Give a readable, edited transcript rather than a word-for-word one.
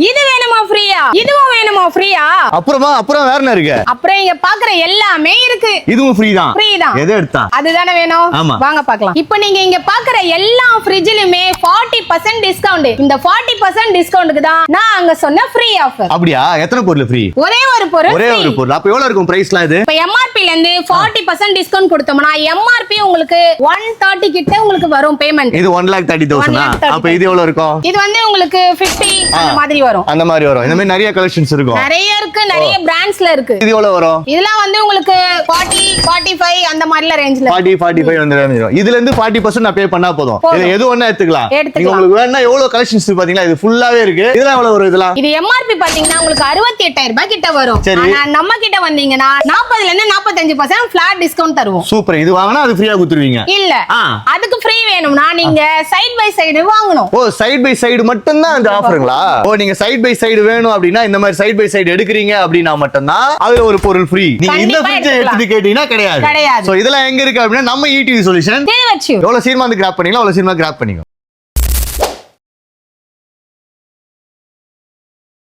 இது வேணுமா ஃப்ரீயா, இதுவும் வேணுமா ஃப்ரீயா. அப்புறம் வேற என்ன இருக்கு? அப்புறம் இங்க பாக்குற எல்லாமே இருக்கு. இதுவும் ஃப்ரீ தான். ஃப்ரீ தான். எதை எடுத்தா அதுதானே வேணும். ஆமா. வாங்க பார்க்கலாம். இப்போ நீங்க இங்க பாக்குற எல்லா ஃப்ரிட்ஜ்லயுமே 40% டிஸ்கவுண்ட். இந்த 40% டிஸ்கவுண்ட்க்கு தான் நான் அங்க சொன்ன ஃப்ரீ ஆஃபர். அப்படியா? எத்தனை பொருள் ஃப்ரீ? ஒரே ஒரு பொருள். ஒரே ஒரு பொருள். அப்ப எவ்வளவு இருக்கும் பிரைஸ்லாம் இது? இப்ப MRP ல இருந்து 40% டிஸ்கவுண்ட் கொடுத்தோம்னா MRP உங்களுக்கு 130 கிட்ட உங்களுக்கு வரும் பேமெண்ட். இது 1,30,000. அப்ப இது எவ்வளவு இருக்கும்? இது வந்து உங்களுக்கு 50 அந்த மாதிரி வரும். அந்த மாதிரி வரும். இந்த மாதிரி நிறைய கலெக்ஷன்ஸ் இருக்கும். நிறைய இருக்கு, நிறைய பிராண்ட்ஸ்ல இருக்கு. இது எவ்வளவு வரும்? இதெல்லாம் வந்து உங்களுக்கு 40, 45 அந்த மாதிரில ரேஞ்ச்ல. 40, 45 வந்து வரும். இதுல இருந்து 40% நான் பே பண்ணா போதும். இது எது ஒண்ணா எடுத்துக்கலாம். நீங்க உங்களுக்கு வேணா எவ்வளவு கலெக்ஷன்ஸ் பாத்தீங்களா? இது ஃபுல்லாவே இருக்கு. இதெல்லாம் எவ்வளவு வரும் இதெல்லாம்? இது MRP பாத்தீங்கன்னா உங்களுக்கு 68,000 ரூபாய் கிட்ட வரும். ஆனா நம்ம கிட்ட வந்தீங்கன்னா 40ல இருந்து 45% ஃபிளாட் டிஸ்கவுண்ட் தருவோம். சூப்பர். இது வாங்குனா அது ஃப்ரீயா கொடுத்துருவீங்க. இல்ல, அதுக்கு ஃப்ரீ வேணும்னா நீங்க சைடு பை சைடு வாங்கணும். ஓ, சைடு பை சைடு மட்டும் தான் அந்த ஆஃபருங்களா? ஓ, நீங்க சைடு பை சைடு வேணும் அப்படின்னா இந்த மாதிரி சைடு பை சைடு எடுக்கிறீங்க அப்படின்னா மட்டும் தான் அதுல ஒரு பொருள் ஃப்ரீ. நீங்க இந்த ஃப்ரிட்ஜ் எடுத்துட்டு கேட்டீங்கன்னா கிடையாது. சோ இதெல்லாம் எங்க இருக்கு அப்படின்னா நம்ம ETV சொல்யூஷன். எவ்வளவு சீக்கிரமா வந்து கிராப் பண்ணீங்களா அவ்வளவு சீக்கிரமா கிராப் பண்ணிக்கோ.